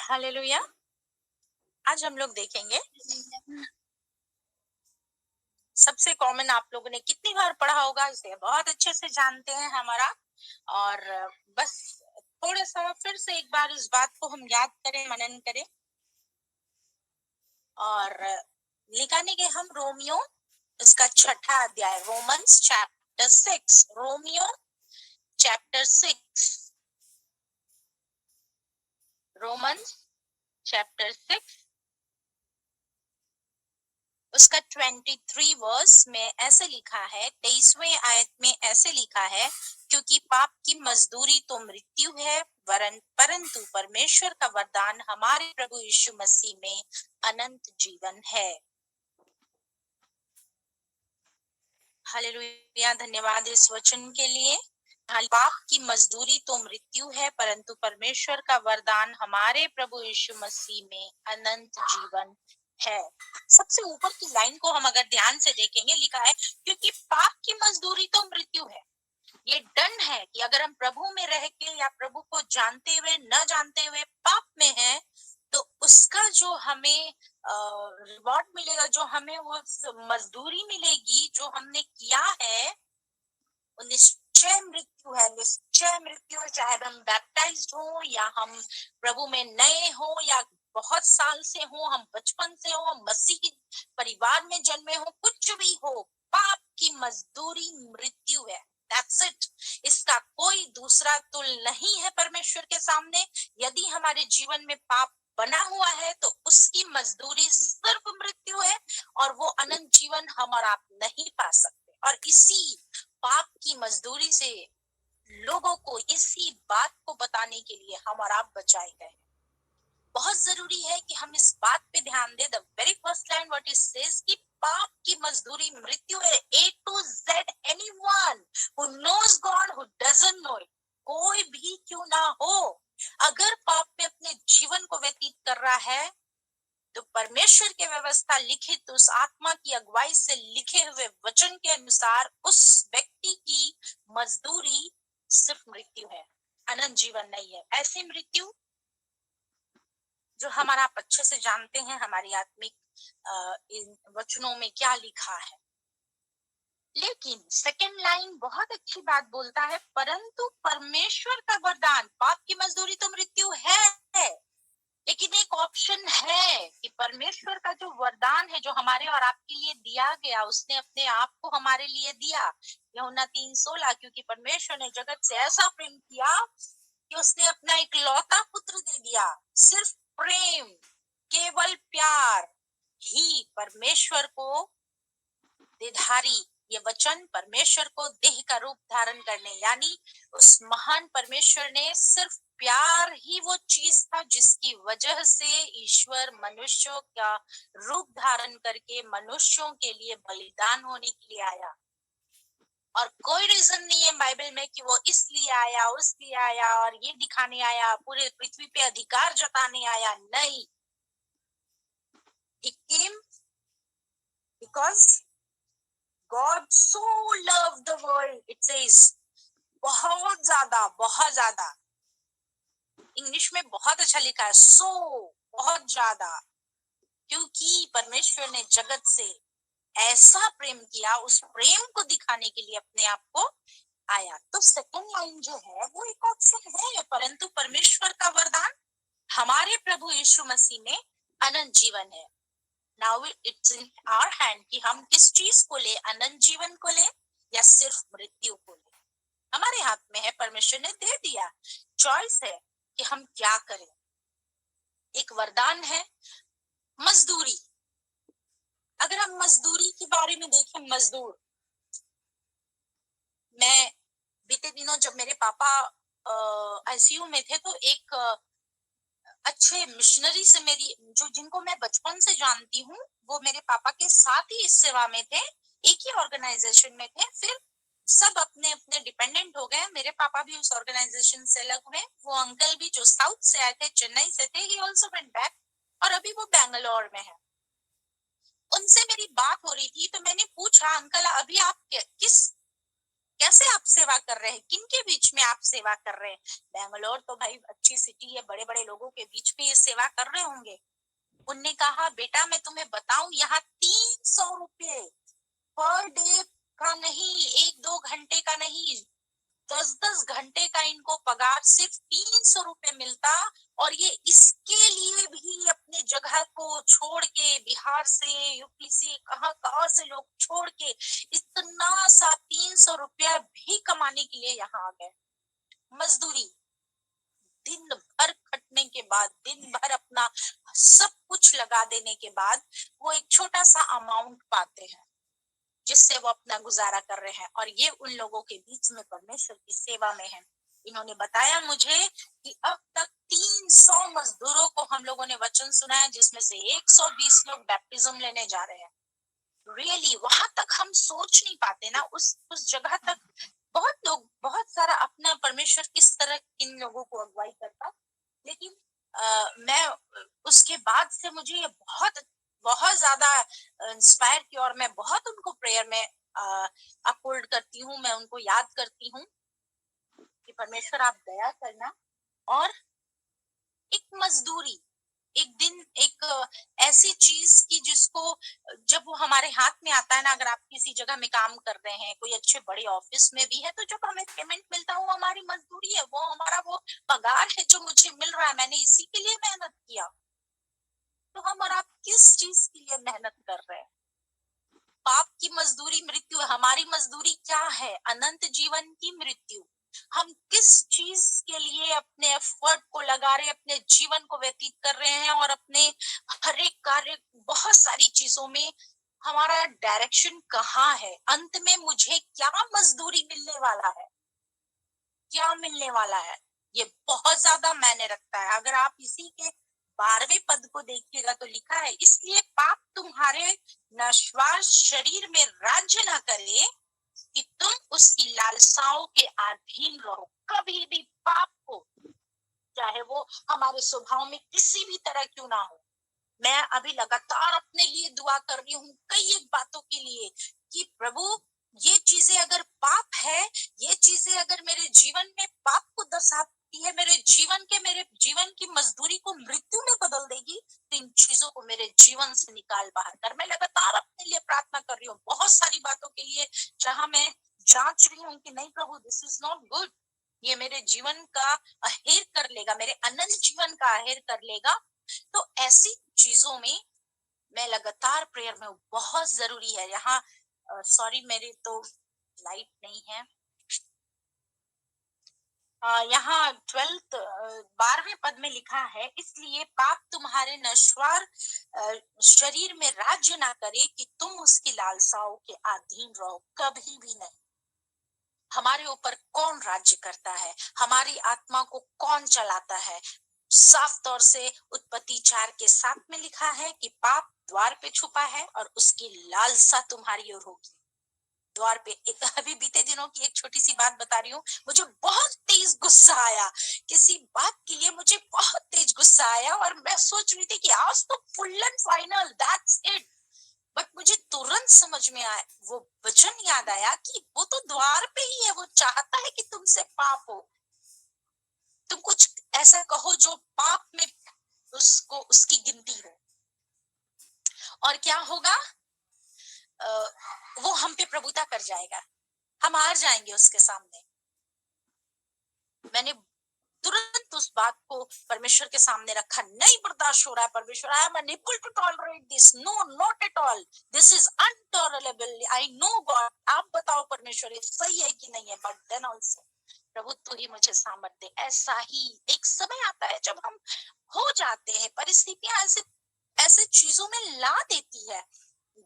Hallelujah. आज हम लोग देखेंगे सबसे कॉमन, आप लोगों ने कितनी बार पढ़ा होगा, इसे बहुत अच्छे से जानते हैं हमारा। और बस थोड़ा सा फिर से एक बार इस बात को हम याद करें, मनन करें और निकालेंगे हम रोमियो, इसका 6ठा अध्याय, Romans chapter 6, Romeo chapter 6, Romans chapter 6, उसका 23 वर्स में ऐसे लिखा है, 23वें आयत में ऐसे लिखा है, क्योंकि पाप की मजदूरी तो मृत्यु है, परंतु परमेश्वर का वरदान हमारे प्रभु यीशु मसीह में अनंत जीवन है। हालेलुया, धन्यवाद इस वचन के लिए। पाप की मजदूरी तो मृत्यु है, परंतु परमेश्वर का वरदान हमारे प्रभु यीशु मसीह में अनंत जीवन है। सबसे ऊपर की लाइन को हम अगर ध्यान से देखेंगे, लिखा है क्योंकि पाप की मजदूरी तो मृत्यु है। ये डन है कि अगर हम प्रभु में रह के या प्रभु को जानते हुए न जानते हुए पाप में है, तो उसका जो हमें रिवॉर्ड मिलेगा, जो हमें वो मजदूरी मिलेगी जो हमने किया है, वो निश्चय मृत्यु है। निश्चय मृत्यु है, चाहे हम बैप्टाइज्ड हो या हम प्रभु में नए हो या बहुत साल से हो, हम बचपन से हो, हम मसीह के परिवार में जन्मे हो, कुछ भी हो, पाप की मजदूरी मृत्यु है। That's it. इसका कोई दूसरा तुल नहीं है परमेश्वर के सामने। यदि हमारे जीवन में पाप बना हुआ है तो उसकी मजदूरी सिर्फ मृत्यु है, और वो अनंत जीवन हम और आप नहीं पा सकते। और इसी पाप की मजदूरी से लोगों को, इसी बात को बताने के लिए हम और आप बचाए गए। बहुत जरूरी है कि हम इस बात पे ध्यान दें। The very first line what it says कि पाप की मजदूरी मृत्यु है। A to Z, anyone who knows God, who doesn't know it, कोई भी क्यों ना हो, अगर पाप में अपने जीवन को व्यतीत कर रहा है, तो परमेश्वर के व्यवस्था लिखित उस आत्मा की अगुवाई से लिखे हुए वचन के अनुसार उस व्यक्ति की मजदूरी सिर्फ मृत्यु है, अनंत जीवन नहीं है। ऐसी मृत्यु जो हमारा आप अच्छे से जानते हैं, हमारी आत्मिक इन वचनों में क्या लिखा है। लेकिन सेकंड लाइन बहुत अच्छी बात बोलता है, परंतु परमेश्वर का वरदान, पाप की मजदूरी तो मृत्यु है, लेकिन एक ऑप्शन है कि परमेश्वर का जो वरदान है, जो हमारे और आपके लिए दिया गया, उसने अपने आप को हमारे लिए दिया। यूहन्ना 3:16, क्योंकि परमेश्वर ने जगत से ऐसा प्रेम किया कि उसने अपना एक लौता पुत्र दे दिया। सिर्फ प्रेम, केवल प्यार ही परमेश्वर को देधारी, ये वचन परमेश्वर को देह का रूप धारण करने, यानी उस महान परमेश्वर ने सिर्फ प्यार ही वो चीज था जिसकी वजह से ईश्वर मनुष्यों का रूप धारण करके मनुष्यों के लिए बलिदान होने के लिए आया। और कोई रीजन नहीं है बाइबल में कि वो इसलिए आया, उसलिए आया और ये दिखाने आया, पूरे पृथ्वी पे अधिकार जताने आया। नहीं, he came because God so loved the world, it says, बहुत ज्यादा, इंग्लिश में बहुत अच्छा लिखा है, सो, बहुत ज्यादा, क्योंकि परमेश्वर ने जगत से ऐसा प्रेम किया, उस प्रेम को दिखाने के लिए अपने आप को आया। तो सेकंड लाइन जो है वो एक ऑप्शन है, परंतु परमेश्वर का वरदान हमारे प्रभु यीशु मसीह में अनंत जीवन है। Now it's in our hand कि हम किस चीज को ले, अनंत जीवन को ले या सिर्फ मृत्यु को ले। हमारे हाथ में है, परमेश्वर ने दे दिया, चॉइस है कि हम क्या करें। एक वरदान है मजदूरी। अगर हम मजदूरी के बारे में देखें, मजदूर, मैं बीते दिनों जब मेरे पापा आईसीयू में थे, तो एक अच्छे मिशनरी से मेरी, जो जिनको मैं बचपन से जानती हूँ, वो मेरे पापा के साथ ही इस सेवा में थे, एक ही ऑर्गेनाइजेशन में थे। फिर सब अपने अपने डिपेंडेंट हो गए। मेरे पापा भी उस ऑर्गेनाइजेशन से अलग हुए। वो अंकल भी जो साउथ से आए थे, चेन्नई से थे, ही आल्सो वेंट बैक, और अभी वो बैंगलोर में है। उनसे मेरी बात हो रही थी, तो मैंने पूछा, अंकल अभी आप किस कैसे आप सेवा कर रहे हैं, किनके बीच में आप सेवा कर रहे हैं? बैंगलोर तो भाई अच्छी सिटी है, बड़े बड़े लोगों के बीच में ये सेवा कर रहे होंगे। उनने कहा बेटा मैं तुम्हें बताऊं, यहाँ 300 रुपये पर डे का नहीं, 1-2 घंटे का नहीं, 10-10 घंटे का इनको पगार सिर्फ 300 रुपये मिलता। और ये इसके लिए भी अपने जगह को छोड़ के, बिहार से, यूपी से, कहाँ कहाँ से लोग छोड़ के इतना सा 300 रुपया भी कमाने के लिए यहाँ आ गए। मजदूरी, दिन भर खटने के बाद, दिन भर अपना सब कुछ लगा देने के बाद वो एक छोटा सा अमाउंट पाते हैं जिससे वो अपना गुजारा कर रहे हैं। और ये उन लोगों के बीच में परमेश्वर की सेवा में है। इन्होंने बताया मुझे कि अब तक 300 मजदूरों को हम लोगों ने वचन सुना है, जिसमें से 120 लोग बैप्टिज्म लेने जा रहे हैं। रियली वहां तक हम सोच नहीं पाते ना, उस जगह तक बहुत लोग, बहुत सारा अपना परमेश्वर किस तरह इन लोगों को अगुवाई करता। लेकिन मैं उसके बाद से मुझे ये बहुत बहुत ज्यादा इंस्पायर की, और मैं बहुत उनको प्रेयर में अपहोल्ड करती हूँ, मैं उनको याद करती हूँ कि परमेश्वर आप दया करना। और एक मजदूरी, एक दिन एक ऐसी चीज की जिसको, जब वो हमारे हाथ में आता है ना, अगर आप किसी जगह में काम कर रहे हैं, कोई अच्छे बड़े ऑफिस में भी है, तो जब हमें पेमेंट मिलता है वो हमारी मजदूरी है, वो हमारा वो पगार है जो मुझे मिल रहा है, मैंने इसी के लिए मेहनत किया। तो हम और आप किस चीज के लिए मेहनत कर रहे हैं? पाप की मजदूरी मृत्यु है, हमारी मजदूरी क्या है? अनंत जीवन की मृत्यु। हम किस चीज के लिए अपने एफर्ट को लगा रहे, अपने जीवन को व्यतीत कर रहे हैं, और अपने हर एक कार्य, बहुत सारी चीजों में हमारा डायरेक्शन कहाँ है? अंत में मुझे क्या मजदूरी मिलने वाला है, क्या मिलने वाला है? ये बहुत ज्यादा मायने रखता है। अगर आप इसी के 12वें पद को देखिएगा तो लिखा है, इसलिए पाप तुम्हारे नश्वर शरीर में राज्य न करे कि तुम उसकी लालसाओं के अधीन रहो। कभी भी पाप को, चाहे वो हमारे स्वभाव में किसी भी तरह क्यों ना हो, मैं अभी लगातार अपने लिए दुआ कर रही हूँ कई एक बातों के लिए कि प्रभु, ये चीजें अगर पाप है, ये चीजें अगर मेरे जीवन में पाप को दर्शाती है, मेरे जीवन की मजदूरी को मृत्यु में बदल देगी, तो इन चीजों को मेरे जीवन से निकाल बाहर कर। मैं लगातार अपने लिए प्रार्थना कर रही हूँ बहुत सारी बातों के लिए, जहां मैं जांच रही हूँ कि नहीं प्रभु, दिस इज नॉट गुड, ये मेरे जीवन का अहेर कर लेगा, मेरे अनंत जीवन का अहेर कर लेगा। तो ऐसी चीजों में मैं लगातार प्रेयर में हूँ, बहुत जरूरी है। यहाँ सॉरी मेरी तो लाइट नहीं है। यहाँ 12वें पद में लिखा है, इसलिए पाप तुम्हारे नश्वर शरीर में राज्य ना करे कि तुम उसकी लालसाओं के अधीन रहो। कभी भी नहीं। हमारे ऊपर कौन राज्य करता है, हमारी आत्मा को कौन चलाता है? साफ तौर से उत्पत्ति 4:7 में लिखा है कि पाप द्वार पे छुपा है और उसकी लालसा तुम्हारी ओर होगी। द्वार पे, एक अभी बीते दिनों की एक छोटी सी बात बता रही हूँ, मुझे बहुत तेज गुस्सा आया किसी बात के लिए, मुझे बहुत तेज गुस्सा आया, और मैं सोच रही थी कि आज तो full and final, that's it. But मुझे तुरंत समझ में आया, वो वचन याद आया कि वो तो द्वार पे ही है, वो चाहता है कि तुमसे पाप हो, तुम कुछ ऐसा कहो जो पाप में उसको, उसकी गिनती हो। और क्या होगा? वो हम पे प्रभुता कर जाएगा, हम हार जाएंगे उसके सामने। मैंने तुरंत उस बात को परमेश्वर के सामने रखा, नहीं बर्दाश्त हो रहा है परमेश्वर, I am unable to tolerate this, no not at all, this is untolerable, I know God, आप बताओ परमेश्वर ये सही है कि नहीं है, बट देन ऑल्सो प्रभु तू ही मुझे सामर्थ्य दे। ऐसा ही एक समय आता है जब हम हो जाते हैं, परिस्थितियां ऐसे ऐसे चीजों में ला देती है,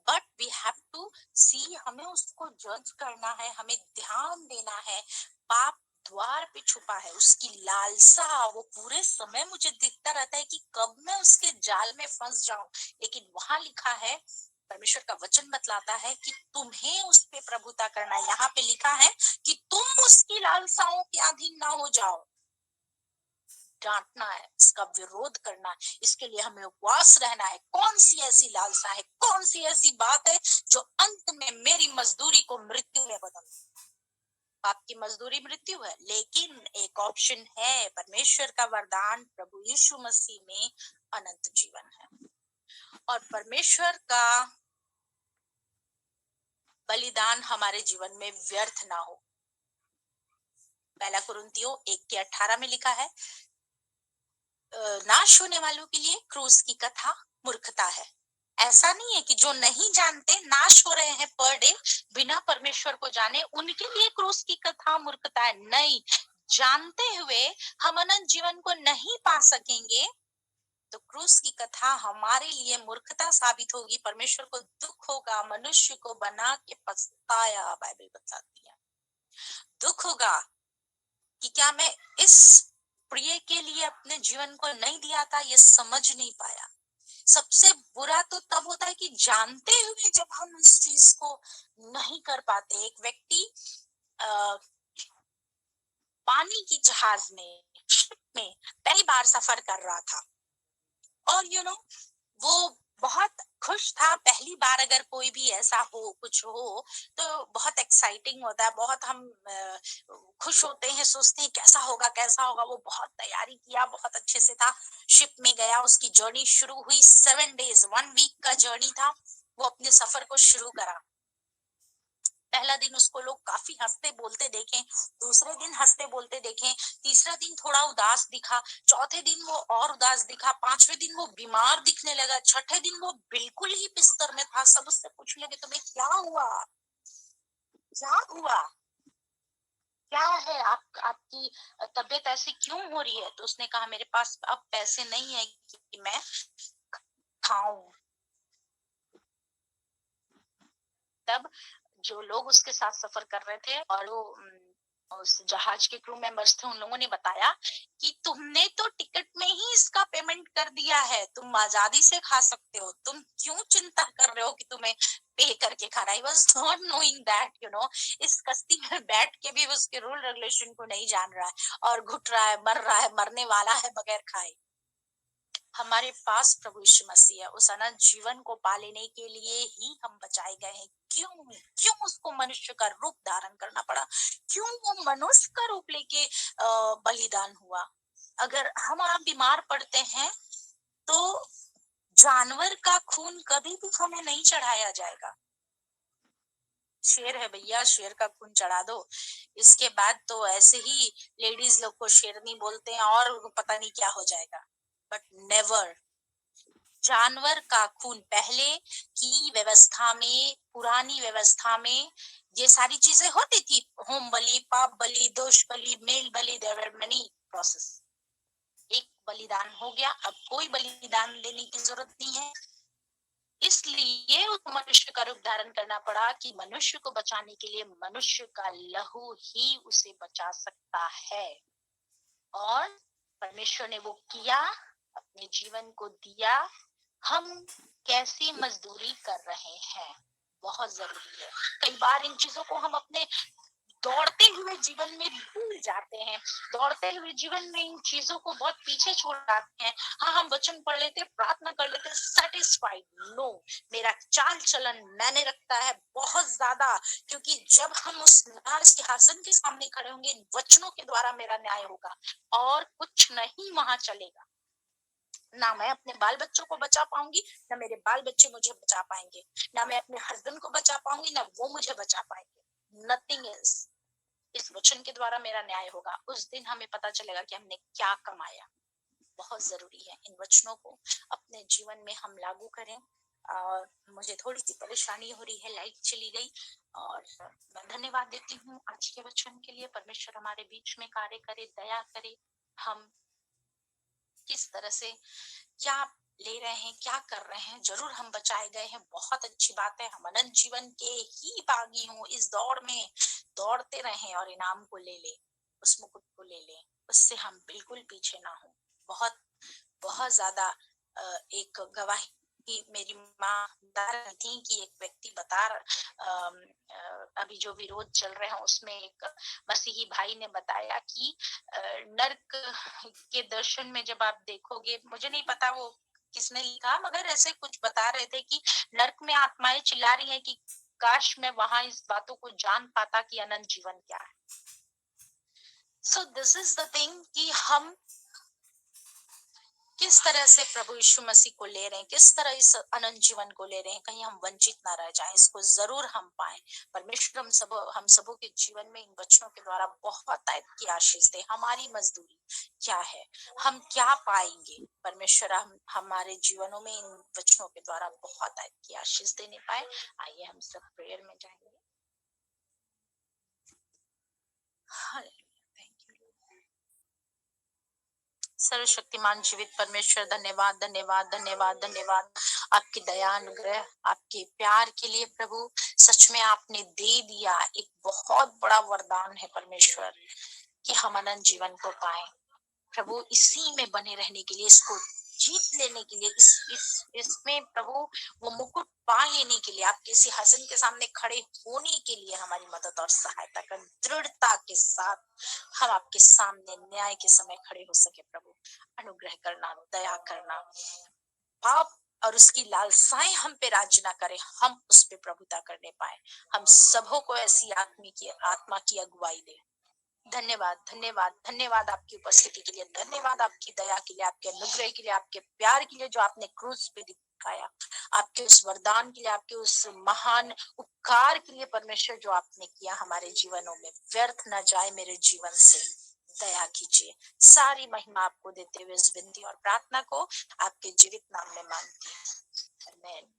बट वी हैव टू सी, हमें उसको जज करना है, हमें ध्यान देना है। पाप द्वार पे छुपा है, उसकी लालसा, वो पूरे समय मुझे दिखता रहता है कि कब मैं उसके जाल में फंस जाऊं। लेकिन वहां लिखा है, परमेश्वर का वचन बतलाता है कि तुम्हें उस पे प्रभुता करना है। यहाँ पे लिखा है कि तुम उसकी लालसाओं के अधीन ना हो जाओ। डांटना है, इसका विरोध करना है, इसके लिए हमें उपवास रहना है। कौन सी ऐसी लालसा है, कौन सी ऐसी बात है जो अंत में मेरी मजदूरी को मृत्यु में बदल दे? पाप की मजदूरी मृत्यु है, लेकिन एक ऑप्शन है, परमेश्वर का वरदान प्रभु यीशु मसीह में अनंत जीवन है। और परमेश्वर का बलिदान हमारे जीवन में व्यर्थ ना हो। पहला कुरिन्थियों 1:18 में लिखा है, नाश होने वालों के लिए क्रूस की कथा मूर्खता है। ऐसा नहीं है कि जो नहीं जानते नाश हो रहे हैं पर डे बिना परमेश्वर को जाने, उनके लिए क्रूस की कथा मूर्खता है। नहीं, जानते हुए हम अनंत जीवन को नहीं पा सकेंगे तो क्रूस की कथा हमारे लिए मूर्खता साबित होगी। परमेश्वर को दुख होगा, मनुष्य को बना के पछताया, बाइबल बताती है। दुख होगा कि क्या मैं इस प्रिय के लिए अपने जीवन को नहीं दिया था, ये समझ नहीं पाया। सबसे बुरा तो तब होता है कि जानते हुए जब हम इस चीज को नहीं कर पाते। एक व्यक्ति पानी की जहाज में, शिप में पहली बार सफर कर रहा था और वो बहुत खुश था। पहली बार अगर कोई भी ऐसा हो, कुछ हो तो बहुत एक्साइटिंग होता है, बहुत हम खुश होते हैं, सोचते हैं कैसा होगा कैसा होगा। वो बहुत तैयारी किया, बहुत अच्छे से था, शिप में गया, उसकी जर्नी शुरू हुई। 7 डेज 1 वीक का जर्नी था। वो अपने सफर को शुरू करा। पहला दिन उसको लोग काफी हंसते बोलते देखे, दूसरे दिन हंसते बोलते देखे, तीसरा दिन थोड़ा उदास दिखा, चौथे दिन वो और उदास दिखा, पांचवें दिन वो बीमार दिखने लगा, छठे दिन वो बिल्कुल ही बिस्तर में था। सब उससे पूछने लगे, तुम्हें क्या हुआ, क्या हुआ, क्या है, आपकी तबीयत ऐसी क्यों हो रही है? तो उसने कहा, मेरे पास अब पैसे नहीं है कि मैं खाऊं। तब जो लोग उसके साथ सफर कर रहे थे और वो उस जहाज के क्रू मेंबर्स थे, उन लोगों ने बताया कि तुमने तो टिकट में ही इसका पेमेंट कर दिया है, तुम आजादी से खा सकते हो, तुम क्यों चिंता कर रहे हो कि तुम्हें पे करके खाना। I was not knowing that इस कश्ती में बैठ के भी उसके रूल रेगुलेशन को नहीं जान रहा है और घुट रहा है, मर रहा है, मरने वाला है बगैर खाए। हमारे पास प्रभु यीशु मसीह है। उस अनंत जीवन को पा लेने के लिए ही हम बचाए गए हैं। क्यों क्यों उसको मनुष्य का रूप धारण करना पड़ा? क्यों वो मनुष्य का रूप लेके बलिदान हुआ? अगर हम आप बीमार पड़ते हैं तो जानवर का खून कभी भी हमें नहीं चढ़ाया जाएगा। शेर है भैया, शेर का खून चढ़ा दो। इसके बाद तो ऐसे ही लेडीज लोग को शेरनी बोलते हैं और पता नहीं क्या हो जाएगा। बट नेवर, जानवर का खून। पहले की व्यवस्था में, पुरानी व्यवस्था में ये सारी चीजें होती थी, होम बलि, पाप बलि, दोष बलि, मेल बलि, देयर वर मेनी प्रोसेस। एक बलिदान हो गया, अब कोई बलिदान देने की जरूरत नहीं है। इसलिए उस मनुष्य का रूप धारण करना पड़ा कि मनुष्य को बचाने के लिए मनुष्य का लहू ही उसे बचा सकता है। और परमेश्वर ने वो किया, अपने जीवन को दिया। हम कैसी मजदूरी कर रहे हैं, बहुत जरूरी है। कई बार इन चीजों को हम अपने दौड़ते हुए जीवन में भूल जाते हैं, दौड़ते हुए जीवन में इन चीजों को बहुत पीछे छोड़ जाते हैं। हाँ, हम वचन पढ़ लेते, प्रार्थना कर लेते, सेटिस्फाइड नो, मेरा चाल चलन मैंने रखता है बहुत ज्यादा, क्योंकि जब हम उस न्याय सिंहासन के सामने खड़े होंगे, इन वचनों के द्वारा मेरा न्याय होगा और कुछ नहीं वहां चलेगा। ना मैं अपने बाल बच्चों को बचा पाऊंगी, ना मेरे बाल बच्चे मुझे बचा पाएंगे, ना मैं अपने हस्बैंड को बचा पाऊंगी, ना वो मुझे बचा पाएंगे। Nothing is. इस वचन के द्वारा मेरा न्याय होगा। उस दिन हमें पता चलेगा कि हमने क्या कमाया। बहुत जरूरी है इन वचनों को अपने जीवन में हम लागू करें। और मुझे थोड़ी सी परेशानी हो रही है, लाइट चली गई, और मैं धन्यवाद देती हूँ आज के वचन के लिए। परमेश्वर हमारे बीच में कार्य करे, दया करे। हम किस तरह से क्या ले रहे हैं, क्या कर रहे हैं, जरूर हम बचाए गए हैं, बहुत अच्छी बात है। हम अनंत जीवन के ही बागी हों, इस दौड़ में दौड़ते रहें और इनाम को ले लें, उस मुकुट को ले लें, उससे हम बिल्कुल पीछे ना हो। बहुत बहुत ज्यादा एक गवाही मेरी माँ बता रही थी कि एक व्यक्ति अभी जो विरोध चल रहे हैं उसमें एक मसीही भाई ने बताया कि नर्क के दर्शन में जब आप देखोगे, मुझे नहीं पता वो किसने लिखा, मगर ऐसे कुछ बता रहे थे कि नर्क में आत्माएं चिल्ला रही हैं कि काश मैं वहां इस बातों को जान पाता कि अनंत जीवन क्या है। So this is the thing कि हम किस तरह से प्रभु यीशु मसीह को ले रहे हैं, किस तरह इस अनंत जीवन को ले रहे हैं, कहीं हम वंचित ना रह जाएं, इसको जरूर हम पाएं। परमेश्वर हम सबों के जीवन में इन वचनों के द्वारा बहुत टाइप की आशीष दे। हमारी मजदूरी क्या है, हम क्या पाएंगे, परमेश्वर हमारे जीवनों में इन वचनों के द्वारा बहुत टाइप की आशीष देने पाए। आइए हम सब प्रेयर में जाएंगे। सर्वशक्तिमान जीवित परमेश्वर, धन्यवाद धन्यवाद धन्यवाद धन्यवाद आपकी दया अनुग्रह, आपके प्यार के लिए प्रभु। सच में आपने दे दिया, एक बहुत बड़ा वरदान है परमेश्वर कि हम अनंत जीवन को पाए। प्रभु इसी में बने रहने के लिए, इसको जीत लेने के लिए, इसमें प्रभु वो मुकुट पा लेने के लिए, आपके सिंहासन के सामने खड़े होने के लिए हमारी मदद और सहायता कर, दृढ़ता के साथ हम आपके सामने न्याय के समय खड़े हो सके। प्रभु अनुग्रह करना, दया करना, पाप और उसकी लालसाएं हम पे राज्य ना करे, हम उस पे प्रभुता करने पाए। हम सबों को ऐसी आत्मा की अगुवाई दे। धन्यवाद धन्यवाद धन्यवाद आपकी उपस्थिति के लिए, धन्यवाद आपकी दया के लिए, आपके अनुग्रह के लिए, आपके प्यार के लिए जो आपने क्रूस पे दिखाया, आपके उस वरदान के लिए, आपके उस महान उपकार के लिए परमेश्वर जो आपने किया हमारे जीवनों में, व्यर्थ न जाए मेरे जीवन से। दया कीजिए। सारी महिमा आपको देते हुए इस विनती और प्रार्थना को आपके जीवित नाम में मांगती हूँ। आमीन।